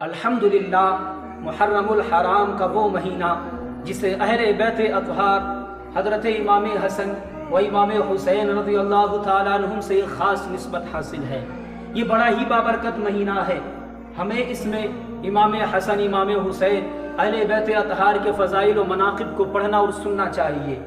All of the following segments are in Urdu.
الحمدللہ محرم الحرام کا وہ مہینہ جسے اہل بیت اطہار حضرت امام حسن و امام حسین رضی اللہ تعالیٰ عنہم سے ایک خاص نسبت حاصل ہے۔ یہ بڑا ہی بابرکت مہینہ ہے۔ ہمیں اس میں امام حسن امام حسین اہل بیت اطہار کے فضائل و مناقب کو پڑھنا اور سننا چاہیے،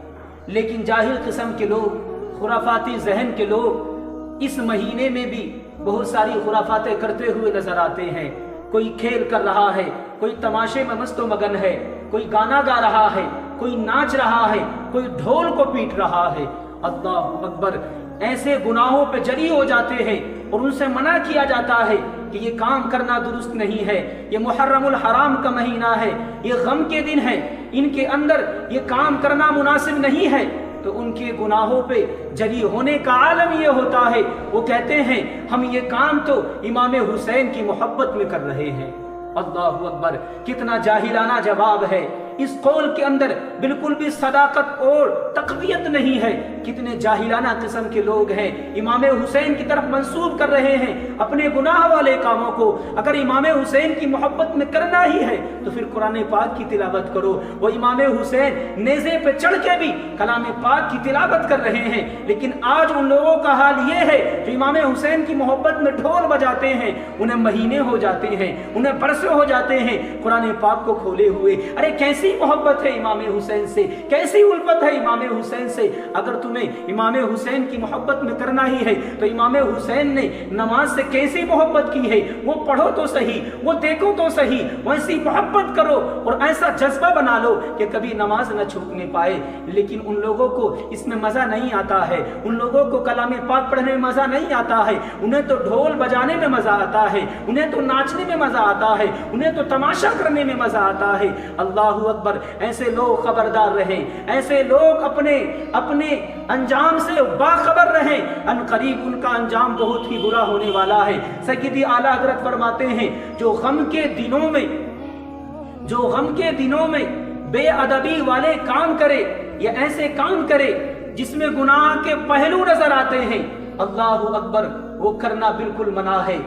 لیکن جاہل قسم کے لوگ، خرافاتی ذہن کے لوگ اس مہینے میں بھی بہت ساری خرافاتیں کرتے ہوئے نظر آتے ہیں۔ کوئی کھیل کر رہا ہے، کوئی تماشے میں مست و مگن ہے، کوئی گانا گا رہا ہے، کوئی ناچ رہا ہے، کوئی ڈھول کو پیٹ رہا ہے۔ اللہ اکبر! ایسے گناہوں پہ جری ہو جاتے ہیں اور ان سے منع کیا جاتا ہے کہ یہ کام کرنا درست نہیں ہے۔ یہ محرم الحرام کا مہینہ ہے، یہ غم کے دن ہے، ان کے اندر یہ کام کرنا مناسب نہیں ہے۔ تو ان کے گناہوں پہ جری ہونے کا عالم یہ ہوتا ہے، وہ کہتے ہیں ہم یہ کام تو امام حسین کی محبت میں کر رہے ہیں۔ اللہ اکبر! کتنا جاہلانہ جواب ہے۔ اس قول کے اندر بالکل بھی صداقت اور تقویت نہیں ہے۔ کتنے جاہلانہ قسم کے لوگ ہیں، امام حسین کی طرف منسوب کر رہے ہیں اپنے گناہ والے کاموں کو۔ اگر امام حسین کی محبت میں کرنا ہی ہے تو پھر قرآن پاک کی تلاوت کرو۔ وہ امام حسین نیزے پہ چڑھ کے بھی کلام پاک کی تلاوت کر رہے ہیں، لیکن آج ان لوگوں کا حال یہ ہے جو امام حسین کی محبت میں ڈھول بجاتے ہیں، انہیں مہینے ہو جاتے ہیں، انہیں برسیں ہو جاتے ہیں قرآن پاک کو کھولے ہوئے۔ ارے کیسی محبت ہے امام حسین سے، کیسی الفت ہے امام حسین سے۔ اگر تمہیں امام حسین کی محبت میں کرنا ہی ہے تو امام حسین نے نماز سے کیسی محبت کی ہے وہ پڑھو تو صحیح، وہ دیکھو تو صحیح، ویسی محبت کرو اور ایسا جذبہ بنا لو کہ کبھی نماز نہ چھوٹنے پائے۔ لیکن ان لوگوں کو اس میں مزہ نہیں آتا ہے، ان لوگوں کو کلام پاک پڑھنے میں مزہ نہیں آتا ہے، انہیں تو ڈھول بجانے میں مزہ آتا ہے، انہیں تو ناچنے میں مزہ آتا ہے، انہیں تو تماشا کرنے میں مزہ آتا ہے۔ اللہ اکبر! ایسے لوگ خبردار رہیں، ایسے لوگ اپنے انجام سے باخبر رہیں، ان قریب ان کا انجام بہت ہی برا ہونے والا ہے۔ سیدی اعلیٰ حضرت فرماتے ہیں جو غم کے دنوں میں بے ادبی والے کام کرے یا ایسے کام کرے جس میں گناہ کے پہلو نظر آتے ہیں، اللہ اکبر، وہ کرنا بالکل منع ہے۔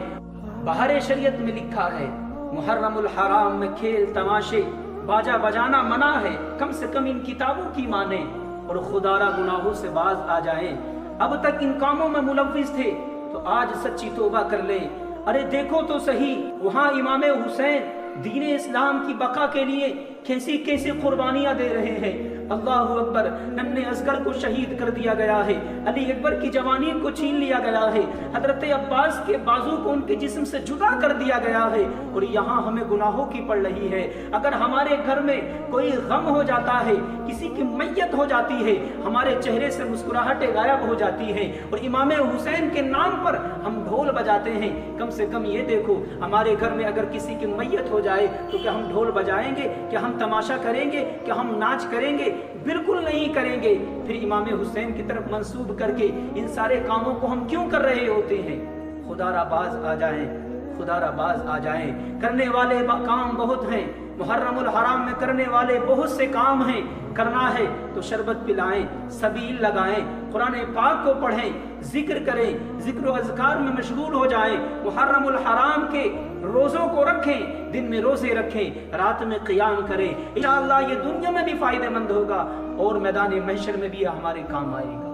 بہار شریعت میں لکھا ہے محرم الحرام میں کھیل تماشے باجا بجانا منع ہے، کم سے کم ان کتابوں کی مانیں اور خدا را گناہوں سے باز آ جائیں۔ اب تک ان کاموں میں ملوث تھے تو آج سچی توبہ کر لیں۔ ارے دیکھو تو صحیح، وہاں امام حسین دین اسلام کی بقا کے لیے کیسی کیسی قربانیاں دے رہے ہیں۔ اللہ اکبر! ننھے اصغر کو شہید کر دیا گیا ہے، علی اکبر کی جوانی کو چھین لیا گیا ہے، حضرت عباس کے بازو کو ان کے جسم سے جدا کر دیا گیا ہے، اور یہاں ہمیں گناہوں کی پڑ رہی ہے۔ اگر ہمارے گھر میں کوئی غم ہو جاتا ہے، کسی کی میت ہو جاتی ہے، ہمارے چہرے سے مسکراہٹیں غائب ہو جاتی ہیں اور امام حسین کے نام پر ہم ڈھول بجاتے ہیں، کم سے کم یہ دیکھو ہمارے گھر میں اگر کسی کی میت ہو جائے تو کیا ہم ڈھول بجائیں گے؟ کیا ہم تماشا کریں گے؟ کیا ہم ناچ کریں گے؟ بالکل نہیں کریں گے۔ پھر امام حسین کی طرف منسوب کر کے ان سارے کاموں کو ہم کیوں کر رہے ہوتے ہیں؟ خدا را باز آ جائیں، خدا را باز آ جائیں۔ کرنے والے کام بہت ہیں، محرم الحرام میں کرنے والے بہت سے کام ہیں۔ کرنا ہے تو شربت پلائیں، سبیل لگائیں، قرآن پاک کو پڑھیں، ذکر کریں، ذکر و اذکار میں مشغول ہو جائیں، محرم الحرام کے روزوں کو رکھیں، دن میں روزے رکھیں، رات میں قیام کریں۔ انشاءاللہ یہ دنیا میں بھی فائدہ مند ہوگا اور میدان محشر میں بھی ہمارے کام آئے گا۔